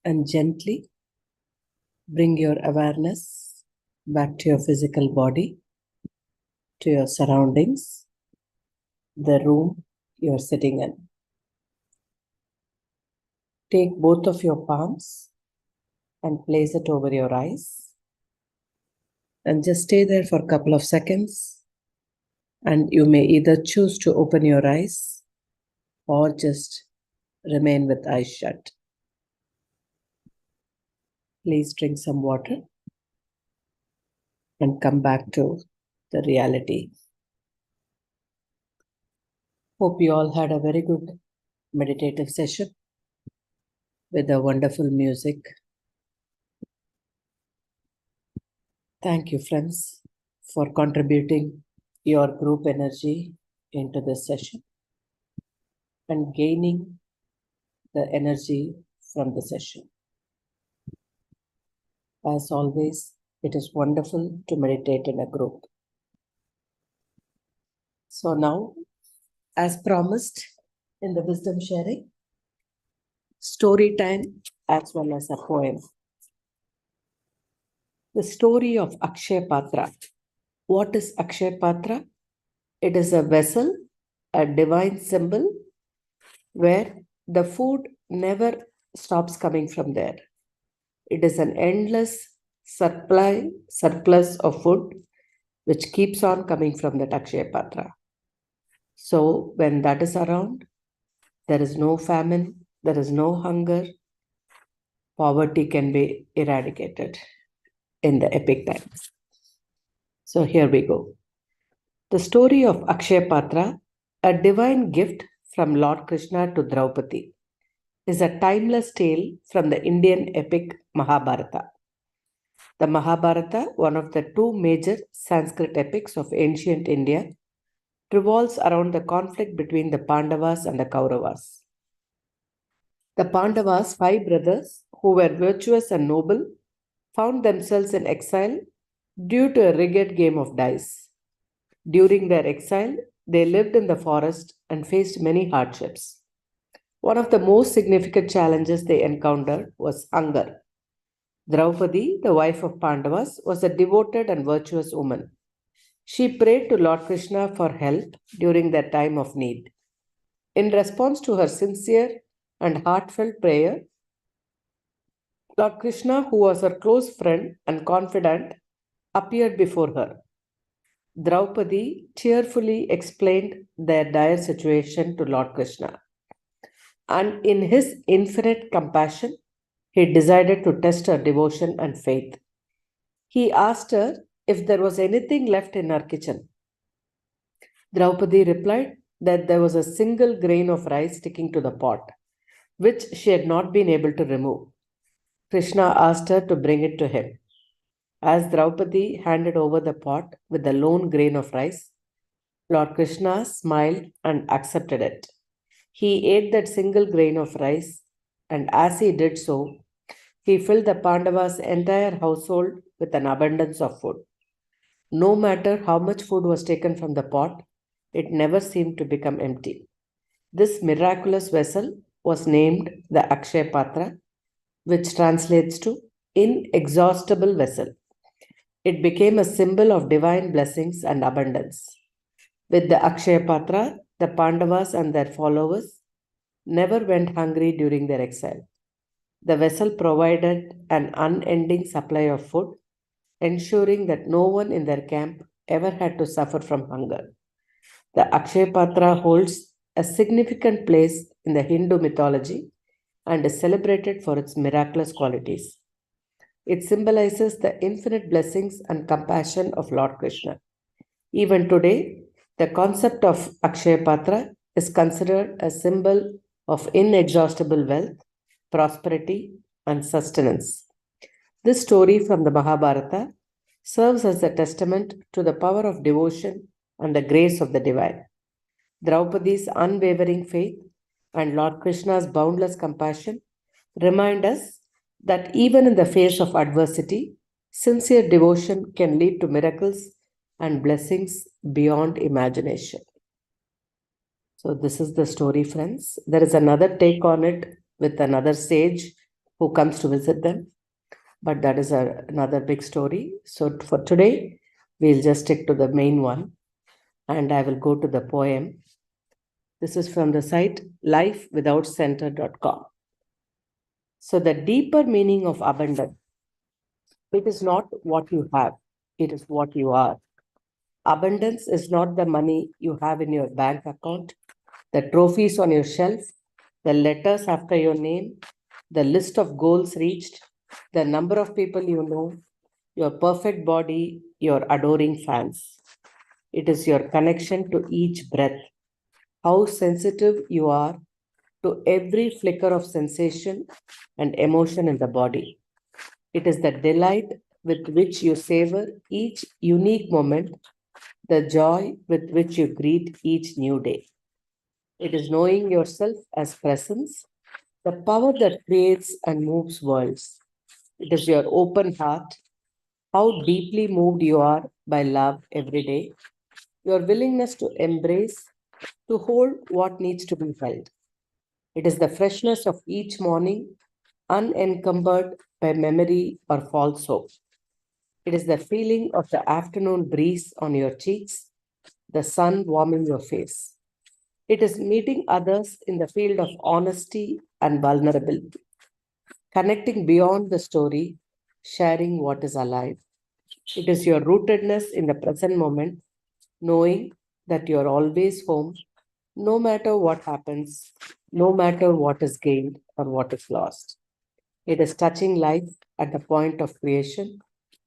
and gently bring your awareness back to your physical body, to your surroundings, the room you're sitting in. Take both of your palms and place it over your eyes and just stay there for a couple of seconds. And you may either choose to open your eyes or just remain with eyes shut. Please drink some water and come back to the reality. Hope you all had a very good meditative session with a wonderful music. Thank you, friends, for contributing your group energy into this session and gaining the energy from the session. As always, it is wonderful to meditate in a group. So now, as promised in the wisdom sharing, story time as well as a poem. The story of Akshay Patra. What is Akshay Patra? It is a vessel, a divine symbol, where the food never stops coming from there. It is an endless surplus of food which keeps on coming from that Akshay Patra. So when that is around, there is no famine, there is no hunger, poverty can be eradicated in the epic times. So here we go. The story of Akshay Patra, a divine gift from Lord Krishna to Draupadi, is a timeless tale from the Indian epic Mahabharata. The Mahabharata, one of the two major Sanskrit epics of ancient India, revolves around the conflict between the Pandavas and the Kauravas. The Pandavas, 5 brothers who were virtuous and noble, found themselves in exile due to a rigged game of dice. During their exile, they lived in the forest and faced many hardships. One of the most significant challenges they encountered was hunger. Draupadi, the wife of Pandavas, was a devoted and virtuous woman. She prayed to Lord Krishna for help during their time of need. In response to her sincere and heartfelt prayer, Lord Krishna, who was her close friend and confidant, appeared before her. Draupadi tearfully explained their dire situation to Lord Krishna. And in his infinite compassion, he decided to test her devotion and faith. He asked her if there was anything left in her kitchen. Draupadi replied that there was a single grain of rice sticking to the pot, which she had not been able to remove. Krishna asked her to bring it to him. As Draupadi handed over the pot with the lone grain of rice, Lord Krishna smiled and accepted it. He ate that single grain of rice, and as he did so, he filled the Pandavas' entire household with an abundance of food. No matter how much food was taken from the pot, it never seemed to become empty. This miraculous vessel was named the Akshay Patra, which translates to inexhaustible vessel. It became a symbol of divine blessings and abundance. With the Akshay Patra, the Pandavas and their followers never went hungry during their exile. The vessel provided an unending supply of food, ensuring that no one in their camp ever had to suffer from hunger. The Akshay Patra holds a significant place in the Hindu mythology and is celebrated for its miraculous qualities. It symbolizes the infinite blessings and compassion of Lord Krishna. Even today, the concept of Akshay Patra is considered a symbol of inexhaustible wealth, prosperity, and sustenance. This story from the Mahabharata serves as a testament to the power of devotion and the grace of the divine. Draupadi's unwavering faith and Lord Krishna's boundless compassion remind us that even in the face of adversity, sincere devotion can lead to miracles and blessings beyond imagination. So this is the story, friends. There is another take on it with another sage who comes to visit them. But that is another big story. So for today, we'll just stick to the main one, and I will go to the poem. This is from the site lifewithoutcenter.com. So the deeper meaning of abundance, it is not what you have, it is what you are. Abundance is not the money you have in your bank account, the trophies on your shelf, the letters after your name, the list of goals reached, the number of people you know, your perfect body, your adoring fans. It is your connection to each breath, how sensitive you are to every flicker of sensation and emotion in the body. It is the delight with which you savor each unique moment, the joy with which you greet each new day. It is knowing yourself as presence, the power that creates and moves worlds. It is your open heart, how deeply moved you are by love every day, your willingness to embrace, to hold what needs to be held. It is the freshness of each morning, unencumbered by memory or false hope. It is the feeling of the afternoon breeze on your cheeks, the sun warming your face. It is meeting others in the field of honesty and vulnerability, connecting beyond the story, sharing what is alive. It is your rootedness in the present moment, knowing that you are always home, no matter what happens, no matter what is gained or what is lost. It is touching life at the point of creation,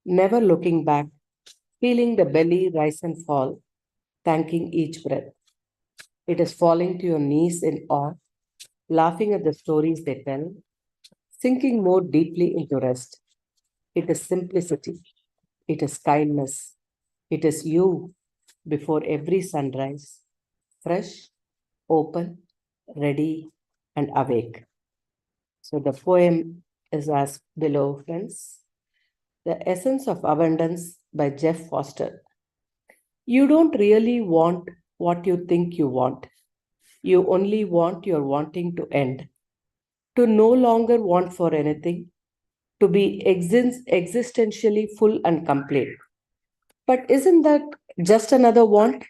never looking back, feeling the belly rise and fall, thanking each breath. It is falling to your knees in awe, laughing at the stories they tell, sinking more deeply into rest. It is simplicity. It is kindness. It is you before every sunrise, fresh, open, ready, and awake. So the poem is as below, friends. The Essence of Abundance by Jeff Foster. You don't really want what you think you want. You only want your wanting to end, to no longer want for anything, to be existentially full and complete. But isn't that just another want?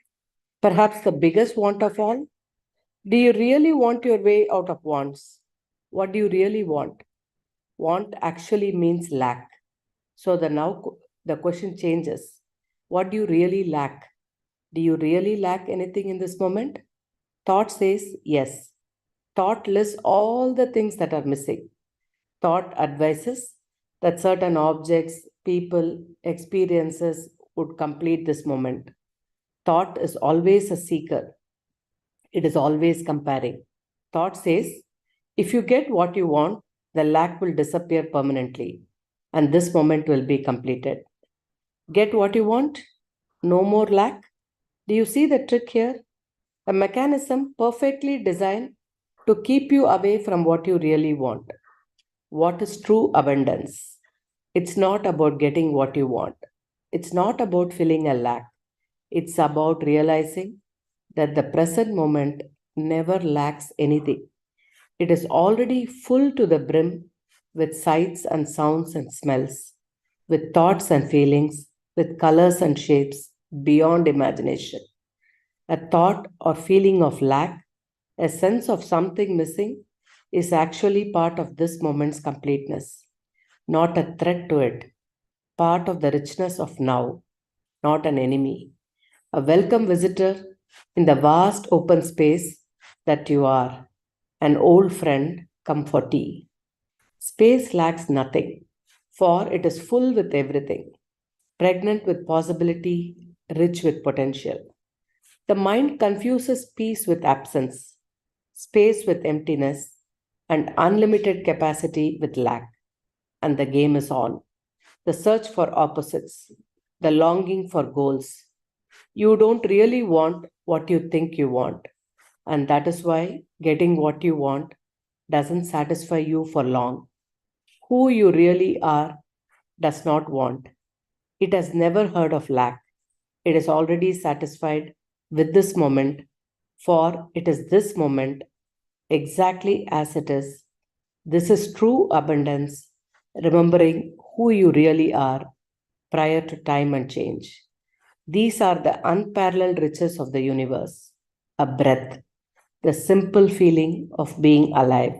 Perhaps the biggest want of all? Do you really want your way out of wants? What do you really want? Want actually means lack. So the question changes. What do you really lack? Do you really lack anything in this moment? Thought says yes. Thought lists all the things that are missing. Thought advises that certain objects, people, experiences would complete this moment. Thought is always a seeker, it is always comparing. Thought says if you get what you want, the lack will disappear permanently and this moment will be completed. Get what you want, no more lack. Do you see the trick here? A mechanism perfectly designed to keep you away from what you really want. What is true abundance? It's not about getting what you want. It's not about filling a lack. It's about realizing that the present moment never lacks anything. It is already full to the brim with sights and sounds and smells, with thoughts and feelings, with colors and shapes beyond imagination. A thought or feeling of lack, a sense of something missing, is actually part of this moment's completeness, not a threat to it, part of the richness of now, not an enemy, a welcome visitor in the vast open space that you are, an old friend come for tea. Space lacks nothing, for it is full with everything, pregnant with possibility, rich with potential. The mind confuses peace with absence, space with emptiness, and unlimited capacity with lack. And the game is on. The search for opposites, the longing for goals. You don't really want what you think you want. And that is why getting what you want doesn't satisfy you for long. Who you really are does not want. It has never heard of lack. It is already satisfied with this moment, for it is this moment, exactly as it is, This is true abundance, remembering who you really are prior to time and change. These are the unparalleled riches of the universe: a breath, the simple feeling of being alive,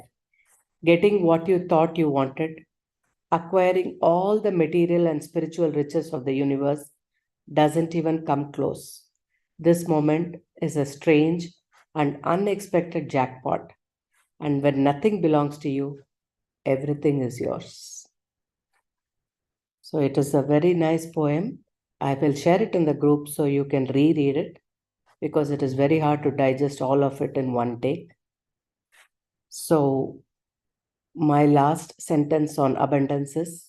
getting what you thought you wanted, acquiring all the material and spiritual riches of the universe doesn't even come close. This moment is a strange and unexpected jackpot, and when nothing belongs to you, everything is yours. So it is a very nice poem. I will share it in the group so you can reread it, because it is very hard to digest all of it in one take. So my last sentence on abundance is: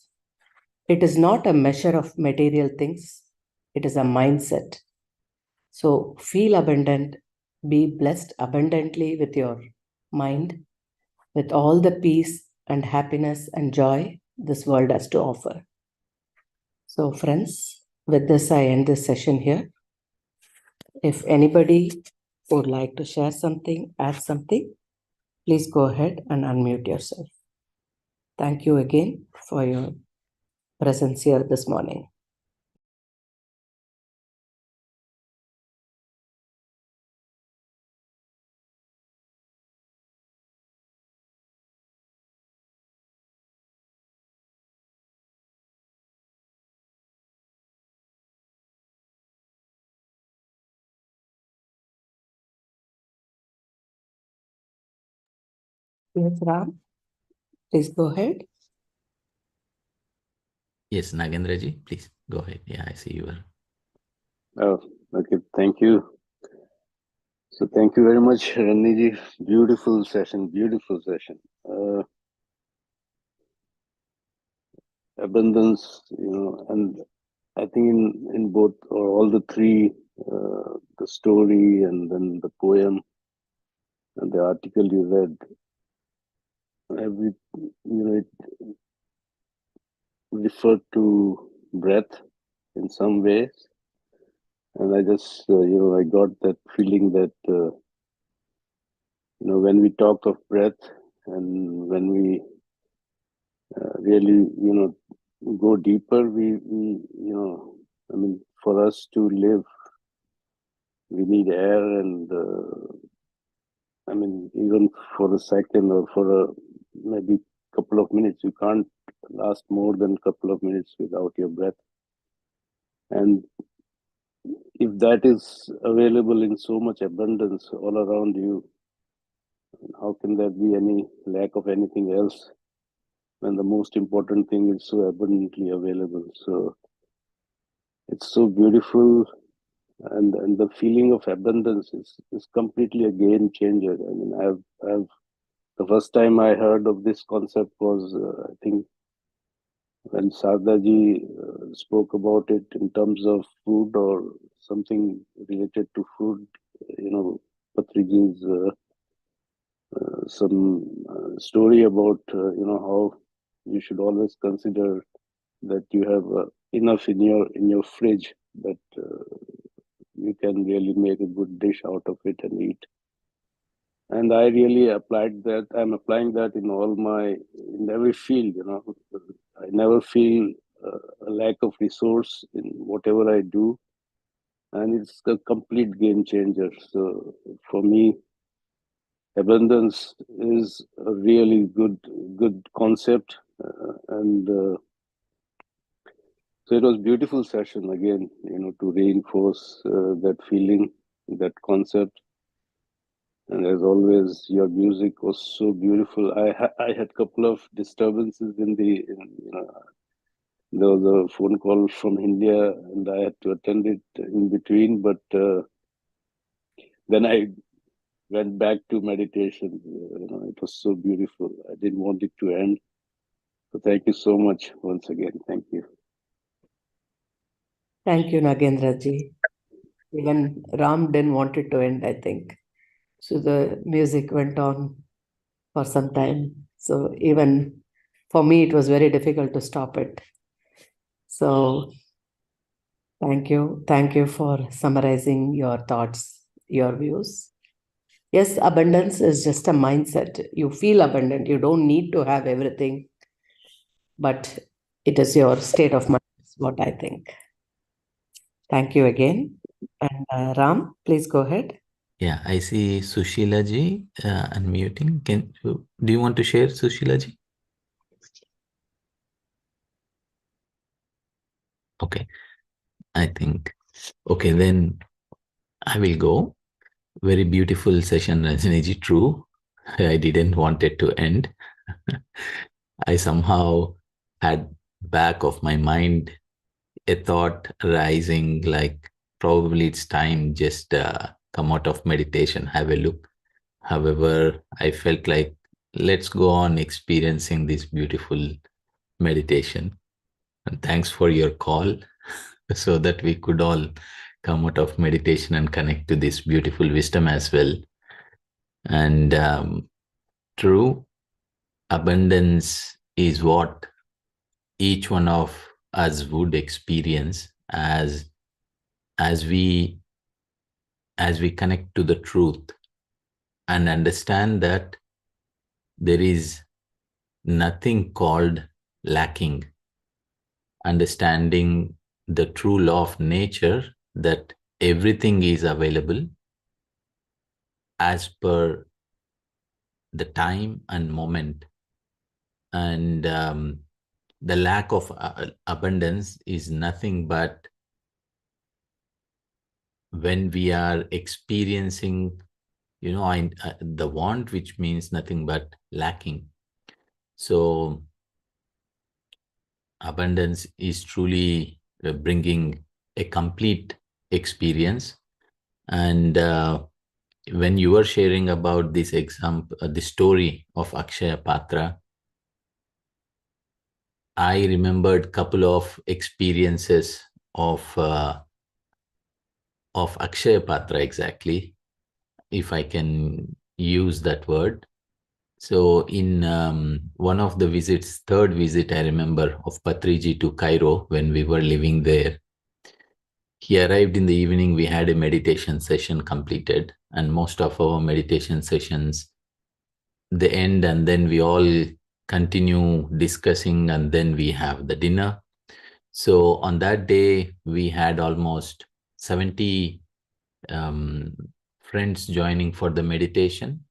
it is not a measure of material things, it is a mindset. So feel abundant, be blessed abundantly with your mind, with all the peace and happiness and joy this world has to offer. So, friends, with this, I end this session here. If anybody would like to share something, add something, please go ahead and unmute yourself. Thank you again for your presence here this morning. Yes, Ram, please go ahead. Yes, Nagendra ji, please go ahead. Yeah, I see you are. Oh, okay. Thank you. So thank you very much, Ranni ji. Beautiful session. Beautiful session. Abundance, and I think in both or all the three, the story and then the poem and the article you read, it referred to breath in some ways, and I just, I got that feeling that, when we talk of breath and when we really, go deeper, I mean, for us to live, we need air, and I mean, even for a second or for a maybe couple of minutes, you can't last more than a couple of minutes without your breath. And if that is available in so much abundance all around you, how can there be any lack of anything else when the most important thing is so abundantly available? So it's so beautiful, and the feeling of abundance is completely a game changer. I mean, I've the first time I heard of this concept was, I think, when Sardaji spoke about it in terms of food or something related to food. Patriji's some story about how you should always consider that you have enough in your fridge that you can really make a good dish out of it and eat. And I really applied that. I'm applying that in every field. I never feel a lack of resource in whatever I do, and it's a complete game changer. So for me, abundance is a really good concept, and so it was beautiful session again. To reinforce that feeling, that concept. And as always, your music was so beautiful. I had a couple of disturbances there was a phone call from India, and I had to attend it in between. But then I went back to meditation. It was so beautiful. I didn't want it to end. So thank you so much once again. Thank you. Thank you, Nagendra ji. Even Ram didn't want it to end, I think. So the music went on for some time. So even for me, it was very difficult to stop it. So thank you. Thank you for summarizing your thoughts, your views. Yes, abundance is just a mindset. You feel abundant. You don't need to have everything, but it is your state of mind, is what I think. Thank you again. And Ram, please go ahead. Yeah, I see Sushila ji unmuting. Do you want to share, Sushila ji? Okay, I think. Okay, then I will go. Very beautiful session, Rajni ji. True, I didn't want it to end. I somehow had back of my mind a thought rising like probably it's time just come out of meditation, have a look. However, I felt like let's go on experiencing this beautiful meditation. And thanks for your call so that we could all come out of meditation and connect to this beautiful wisdom as well. And true, abundance is what each one of us would experience as we as we connect to the truth and understand that there is nothing called lacking. Understanding the true law of nature, that everything is available as per the time and moment. And the lack of abundance is nothing but when we are experiencing, the want, which means nothing but lacking. So abundance is truly bringing a complete experience. And when you were sharing about this example, the story of Akshaya Patra, I remembered couple of experiences of Akshaya Patra exactly, if I can use that word. So in one of the visits, third visit, I remember, of Patriji to Cairo when we were living there, he arrived in the evening. We had a meditation session completed, and most of our meditation sessions, they end and then we all continue discussing and then we have the dinner. So on that day, we had almost 70 friends joining for the meditation.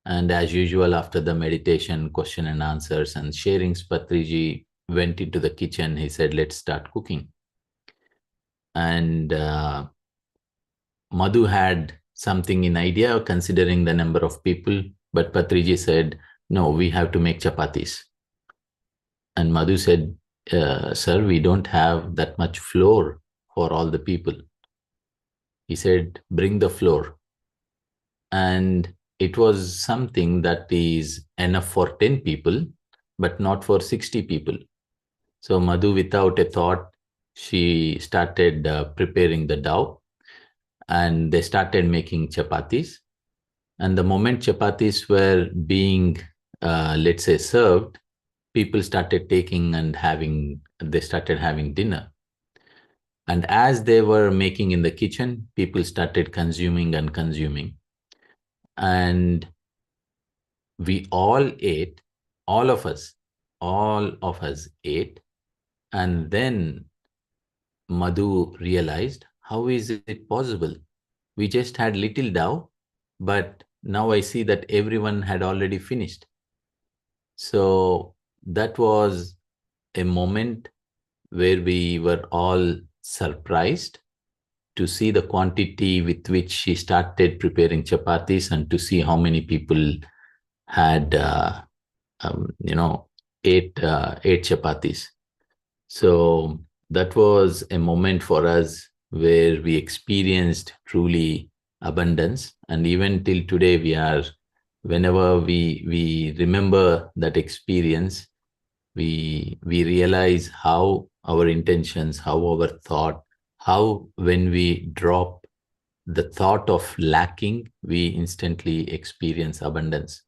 And as usual, after the meditation, question and answers and sharings, Patriji went into the kitchen. He said, let's start cooking. And Madhu had something in idea considering the number of people, but Patriji said, no, we have to make chapatis. And Madhu said, sir, we don't have that much flour for all the people. He said, bring the flour. And it was something that is enough for 10 people, but not for 60 people. So Madhu, without a thought, she started preparing the dough, and they started making chapatis. And the moment chapatis were being, let's say, served, people started taking and they started having dinner. And as they were making in the kitchen, people started consuming and consuming. And we all ate, all of us ate. And then Madhu realized, how is it possible? We just had little dough, but now I see that everyone had already finished. So that was a moment where we were all surprised to see the quantity with which she started preparing chapatis and to see how many people had, ate chapatis. So that was a moment for us where we experienced truly abundance. And even till today, whenever we remember that experience, we realize how our intentions, how our thought, how when we drop the thought of lacking, we instantly experience abundance.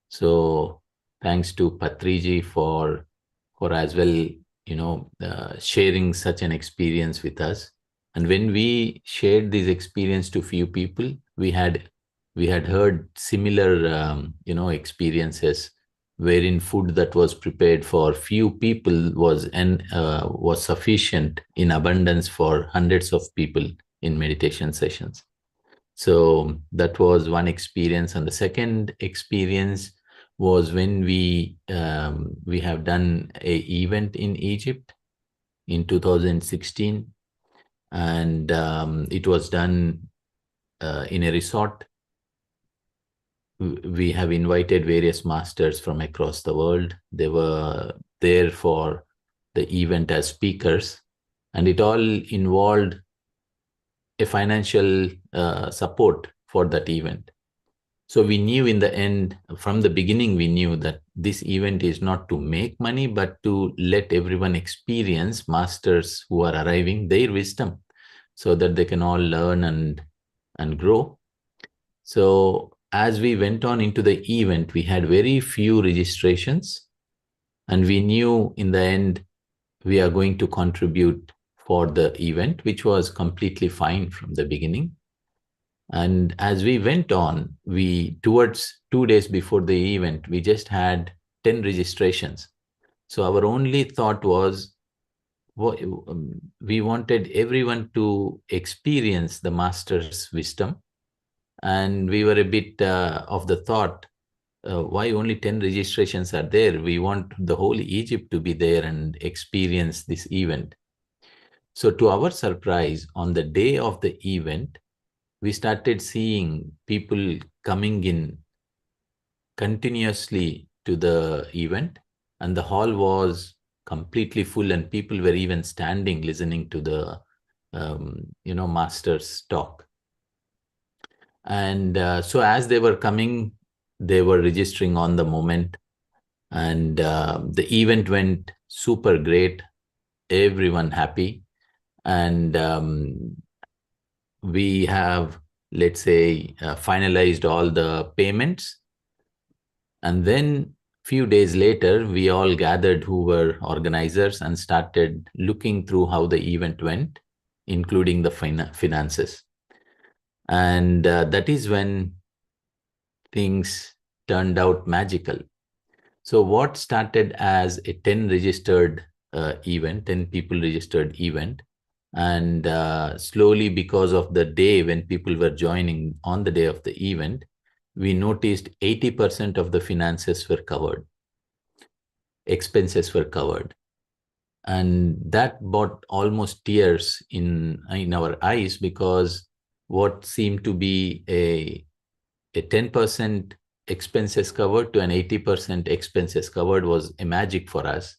So thanks to Patriji for as well, sharing such an experience with us. And when we shared this experience to few people, we had we had heard similar, experiences wherein food that was prepared for few people was sufficient in abundance for hundreds of people in meditation sessions. So that was one experience, and the second experience was when we have done a event in Egypt in 2016, and it was done in a resort. We have invited various masters from across the world. They were there for the event as speakers, and it all involved a financial support for that event. So we knew in the end, from the beginning, we knew that this event is not to make money, but to let everyone experience masters who are arriving their wisdom so that they can all learn and grow. So as we went on into the event, we had very few registrations, and we knew in the end we are going to contribute for the event, which was completely fine from the beginning. And as we went on, towards 2 days before the event, we just had 10 registrations. So our only thought was, we wanted everyone to experience the master's wisdom. And we were a bit of the thought, why only 10 registrations are there? We want the whole Egypt to be there and experience this event. So to our surprise, on the day of the event, we started seeing people coming in continuously to the event, and the hall was completely full, and people were even standing listening to the master's talk. And so as they were coming, they were registering on the moment, and the event went super great, everyone happy. And we have, let's say, finalized all the payments. And then few days later, we all gathered who were organizers and started looking through how the event went, including the finances. And that is when things turned out magical. So what started as a 10 registered event, 10 people registered event, and slowly, because of the day when people were joining on the day of the event, we noticed 80% of the finances were covered, expenses were covered. And that brought almost tears in our eyes, because what seemed to be a 10% expenses covered to an 80% expenses covered was a magic for us.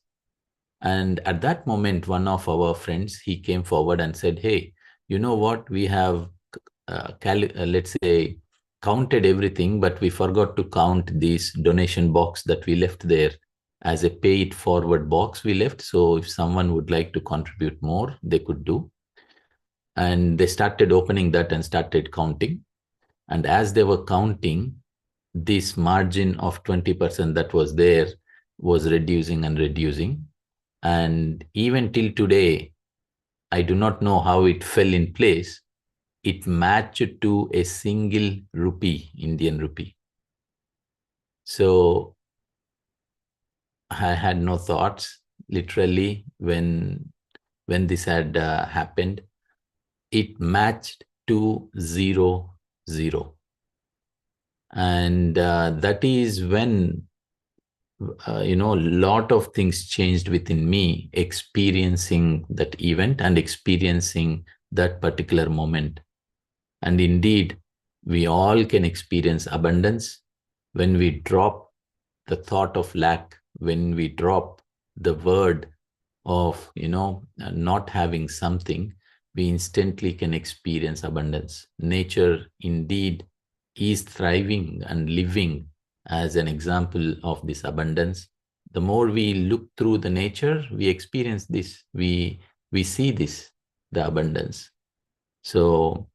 And at that moment, one of our friends, he came forward and said, hey, you know what, we have, let's say, counted everything, but we forgot to count this donation box that we left there as a pay it forward box we left. So if someone would like to contribute more, they could do. And they started opening that and started counting. And as they were counting, this margin of 20% that was there was reducing and reducing. And even till today, I do not know how it fell in place. It matched to a single rupee, Indian rupee. So I had no thoughts. Literally, when this had happened, it matched to 0, 0. And that is when a lot of things changed within me, experiencing that event and experiencing that particular moment. And indeed, we all can experience abundance when we drop the thought of lack, when we drop the word of not having something, we instantly can experience abundance. Nature indeed is thriving and living as an example of this abundance. The more we look through the nature, we experience this, we see this, the abundance. So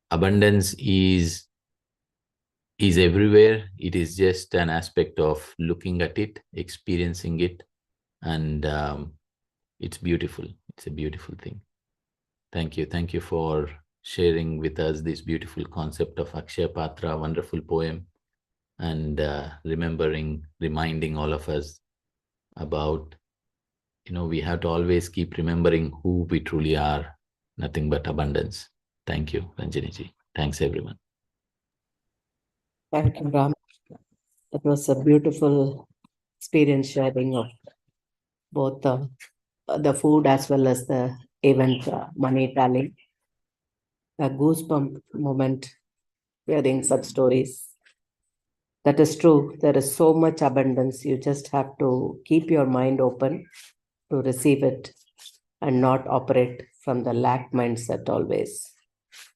abundance is everywhere. It is just an aspect of looking at it, experiencing it, and it's beautiful. It's a beautiful thing. Thank you for sharing with us this beautiful concept of Akshaya Patra, wonderful poem, and reminding all of us about, we have to always keep remembering who we truly are, nothing but abundance. Thank you, Ranjaniji. Thanks, everyone. Thank you, Ram. It was a beautiful experience sharing of both the food as well as the event money tally. A goosebump moment hearing such stories. That is true. There is so much abundance. You just have to keep your mind open to receive it and not operate from the lack mindset always.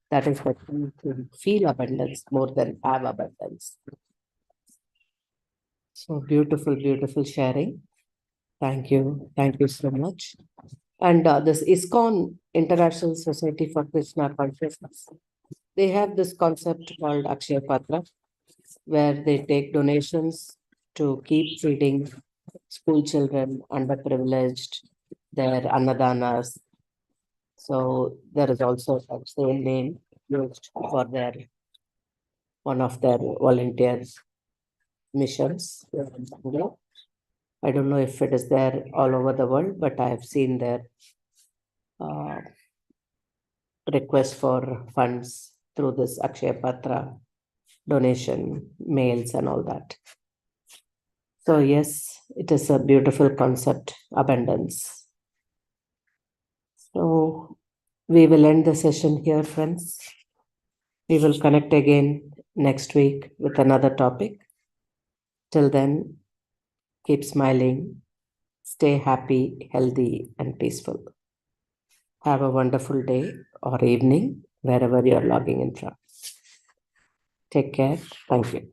That is the key to feel abundance more than have abundance. So beautiful, beautiful sharing. Thank you. Thank you so much. And this ISKCON, International Society for Krishna Consciousness, they have this concept called Akshaya Patra, where they take donations to keep feeding school children, underprivileged, their annadanas. So there is also a same name used for their one of their volunteers missions. I don't know if it is there all over the world, but I have seen their request for funds through this Akshaya Patra donation mails and all that. So yes, it is a beautiful concept, abundance. So we will end the session here, friends. We will connect again next week with another topic. Till then, keep smiling, stay happy, healthy, and peaceful. Have a wonderful day or evening, wherever you're logging in from. Take care. Thank you.